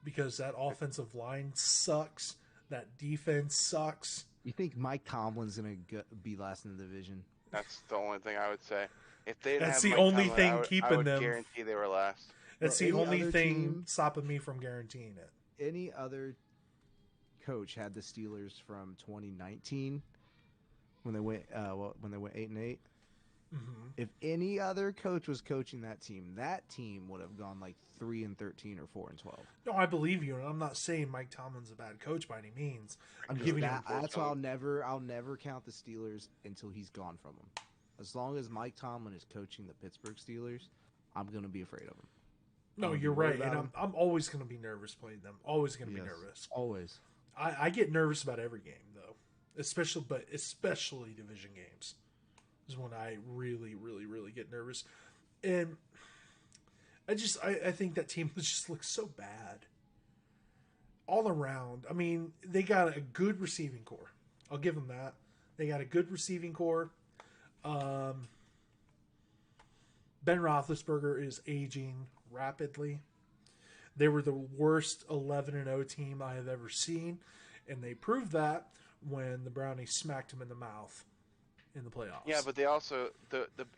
because that offensive line sucks. That defense sucks. You think Mike Tomlin's gonna be last in the division? That's the only thing I would say. If they didn't That's have the Mike only Tomlin, thing I keeping would them. guarantee they were last. That's Well, the any only other thing team- stopping me from guaranteeing it. Any other coach had the Steelers from 2019 when they went 8-8. Mm-hmm. If any other coach was coaching that team would have gone like 3-13 or 4-12. No, I believe you, and I'm not saying Mike Tomlin's a bad coach by any means. I'm Because giving him. that's why I'll never count the Steelers until he's gone from them. As long as Mike Tomlin is coaching the Pittsburgh Steelers, I'm gonna be afraid of him. No, I'm you're worried right, and about I'm always going to be nervous playing them. Always going to be Yes, nervous. always. I get nervous about every game though, especially division games is when I really, really, really get nervous. And I think that team just looks so bad all around. I mean, they got a good receiving core. I'll give them that. They got a good receiving core. Ben Roethlisberger is aging rapidly. They were the worst 11-0 team I have ever seen, and they proved that when the Brownies smacked him in the mouth in the playoffs. Yeah, but they also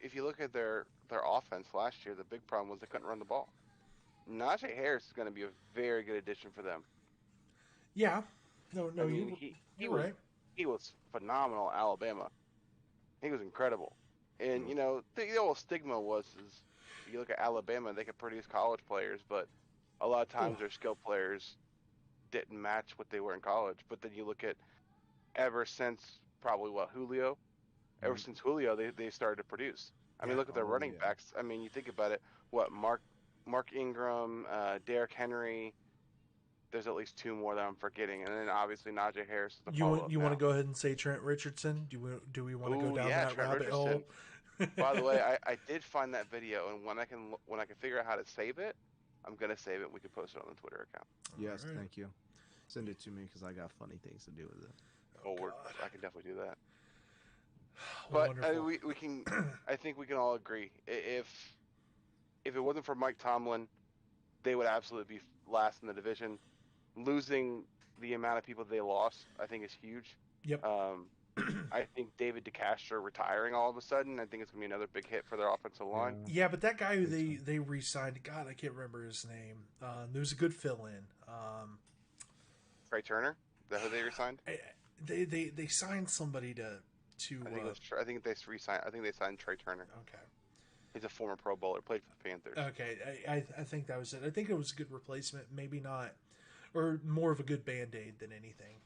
if you look at their offense last year, the big problem was they couldn't run the ball. Najee Harris is going to be a very good addition for them. Yeah, no, I mean, you're right. He was phenomenal at Alabama. He was incredible. And, you know, the old stigma was is you look at Alabama, they could produce college players, but a lot of times their skill players didn't match what they were in college. But then you look at ever since probably Julio, ever since Julio, they started to produce. I mean, look at their running backs. I mean, you think about it, Mark Ingram, Derrick Henry, there's at least two more that I'm forgetting, and then obviously Najee Harris is the follow-up You now. want to go ahead and say Trent Richardson? Do we want to go down that Trent rabbit hole? By the way, I did find that video, and when I can figure out how to save it, I'm gonna save it. We can post it on the Twitter account. Yes, All right. thank you. Send it to me because I got funny things to do with it. I can definitely do that. But Wonderful. we can. I think we can all agree if it wasn't for Mike Tomlin, they would absolutely be last in the division. Losing the amount of people they lost, I think, is huge. Yep. I think David DeCastro retiring all of a sudden, I think it's going to be another big hit for their offensive line. Yeah, but that guy who they re-signed, God, I can't remember his name. There was a good fill-in. Trey Turner, is that who they re-signed? They signed somebody to. I think they re-signed. I think they signed Trey Turner. Okay. He's a former Pro Bowler, played for the Panthers. Okay, I think that was it. I think it was a good replacement, maybe not, or more of a good Band-Aid than anything.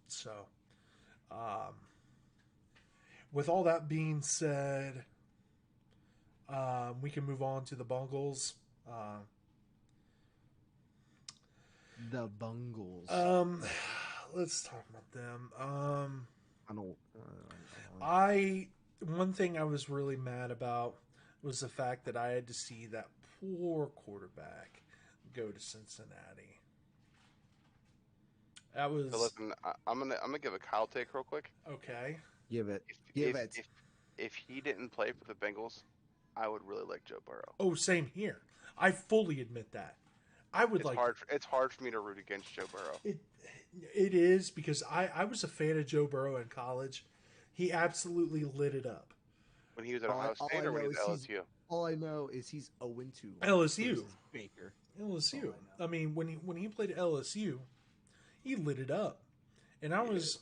So, with all that being said, we can move on to the Bungles. The Bungles. Let's talk about them. I don't. One thing I was really mad about was the fact that I had to see that poor quarterback go to Cincinnati. That was So listen, I'm gonna give a Kyle take real quick. okay. Give it. If he didn't play for the Bengals, I would really like Joe Burrow. Oh, same here. I fully admit that. I would It's hard for me to root against Joe Burrow. It is because I was a fan of Joe Burrow in college. He absolutely lit it up. When he was at Ohio State or when he was at LSU? All I know is he's 0-2. LSU. versus Baker. LSU. I mean, when he played at LSU, he lit it up, and I was,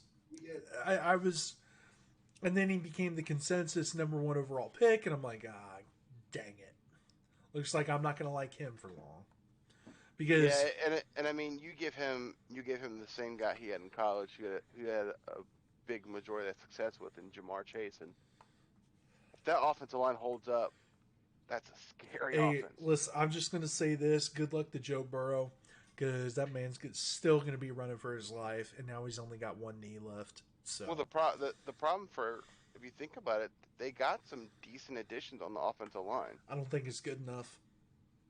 and then he became the consensus #1 overall pick, and I'm like, dang it, looks like I'm not going to like him for long, because and I mean, you give him the same guy he had in college, who had a big majority of that success with in Jamar Chase, and if that offensive line holds up, that's a scary offense. Listen, I'm just going to say this: good luck to Joe Burrow. because that man's still going to be running for his life, and now he's only got one knee left. So Well, the problem for, if you think about it, they got some decent additions on the offensive line. I don't think it's good enough.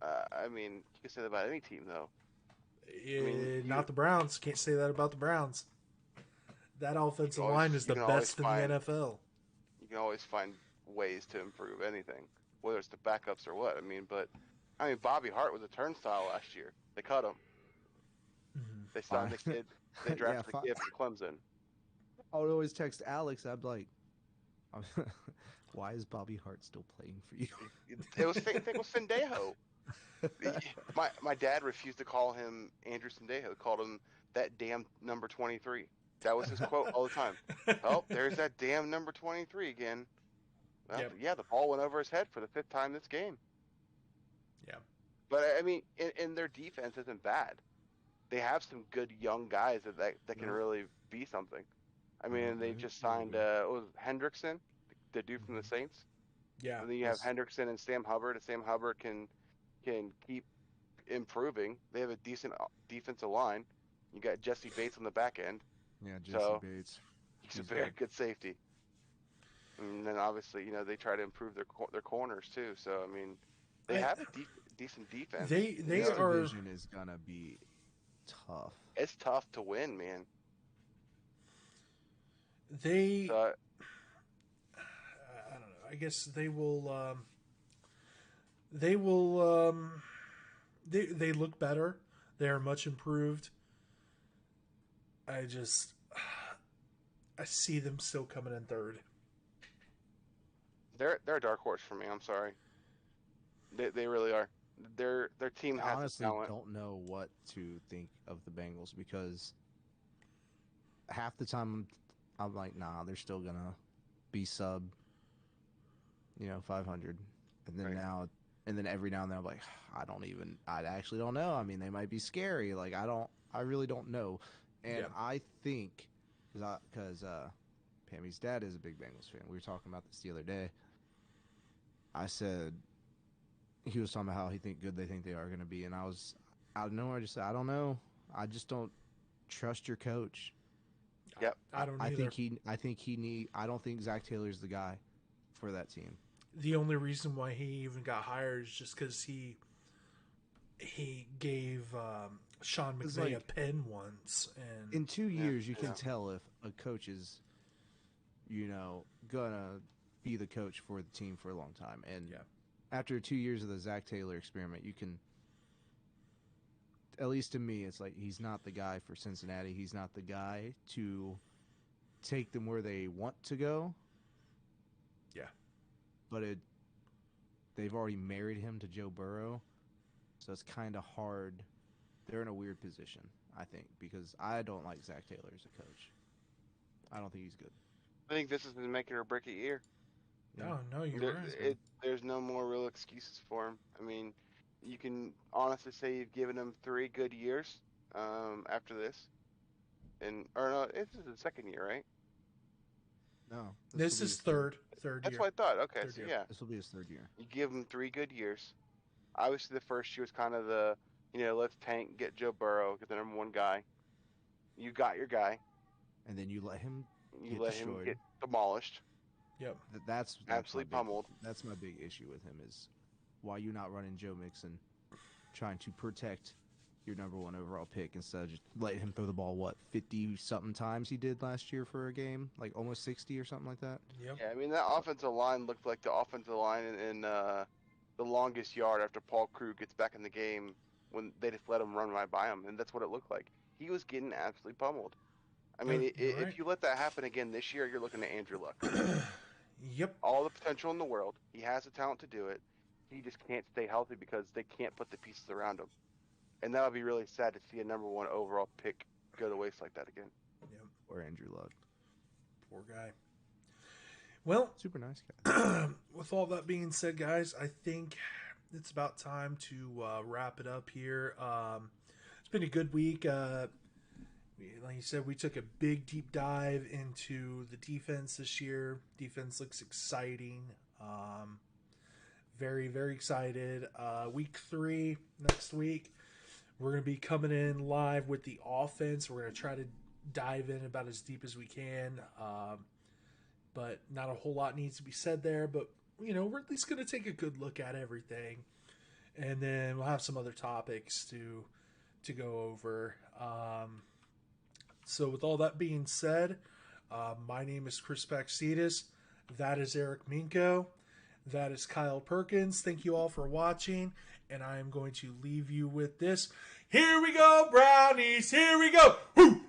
I mean, you can say that about any team, though. Not the Browns. Can't say that about the Browns. That offensive line is the best in the NFL. You can always find ways to improve anything, whether it's the backups or what. I mean, Bobby Hart was a turnstile last year. They cut him. Mm-hmm. They signed the kid. They drafted the kid from Clemson. I would always text Alex. I'd be like, "Why is Bobby Hart still playing for you?" It was same thing with Sendejo. My dad refused to call him Andrew Sendejo. He called him that damn number 23. That was his quote all the time. Oh, there's that damn number 23 again. Well, Yep. Yeah, the ball went over his head for the 5th time this game. Yeah. But I mean, in their defense isn't bad. They have some good young guys that can really be something. I mean, they just signed what was it, Hendrickson, the dude from the Saints. Yeah. And then you have Hendrickson and Sam Hubbard. And Sam Hubbard can keep improving. They have a decent defensive line. You got Jesse Bates on the back end. Yeah, Jesse Bates. He's a very good safety. And then obviously, they try to improve their corners too. So I mean, they have a decent defense. This division is gonna be tough. It's tough to win, man. I don't know. I guess they will. They look better. They are much improved. I see them still coming in third. They're a dark horse for me. I'm sorry. They really are. Their team has honestly talent. Don't know what to think of the Bengals because half the time I'm like, nah, they're still gonna be sub, 500, and then every now and then I'm like, I actually don't know. I mean, they might be scary. Like I really don't know, and I think because Pammy's dad is a big Bengals fan. We were talking about this the other day. I said. He was talking about how good they think they are going to be, and I was out of nowhere. I just said, I don't know. I just don't trust your coach. Yep, I don't. I don't think Zach Taylor's the guy for that team. The only reason why he even got hired is just because he gave Sean McVay a pen once, and in 2 years you can tell if a coach is, gonna be the coach for the team for a long time, and after 2 years of the Zach Taylor experiment, you can, at least to me, it's like he's not the guy for Cincinnati. He's not the guy to take them where they want to go. Yeah. But they've already married him to Joe Burrow, so it's kind of hard. They're in a weird position, I think, because I don't like Zach Taylor as a coach. I don't think he's good. I think this is the make it or break it year. No, you're right. There's no more real excuses for him. I mean, you can honestly say you've given him 3 good years after this. This is the 2nd year, right? No. This is third year. That's what I thought. Okay, Third so year. yeah. This will be his 3rd year. You give him 3 good years. Obviously, the first year was kind of the, let's tank, get Joe Burrow, get the number 1 guy. You got your guy. And then you let him get demolished. Yep. That's absolutely pummeled. That's my big issue with him is why you not running Joe Mixon, trying to protect your number 1 overall pick instead of just letting him throw the ball 50-something times he did last year for a game, like almost 60 or something like that. Yep. Yeah, I mean that offensive line looked like the offensive line in The Longest Yard after Paul Krug gets back in the game when they just let him run right by him, and that's what it looked like. He was getting absolutely pummeled. I mean, if you let that happen again this year, you're looking at Andrew Luck. Yep. All the potential in the world. He has the talent to do it. He just can't stay healthy because they can't put the pieces around him. And that would be really sad to see a number 1 overall pick go to waste like that again. Yep. Or Andrew Luck. Poor guy. Well, super nice guy. With all that being said, guys, I think it's about time to wrap it up here. It's been a good week. Like you said, we took a big deep dive into the defense this year. Defense looks exciting. Very, very excited. Week 3 next week. We're going to be coming in live with the offense. We're going to try to dive in about as deep as we can. But not a whole lot needs to be said there. But, you know, we're at least going to take a good look at everything. And then we'll have some other topics to go over. So with all that being said, my name is Chris Paxidis. That is Eric Minko. That is Kyle Perkins. Thank you all for watching. And I am going to leave you with this. Here we go, Brownies. Here we go. Woo!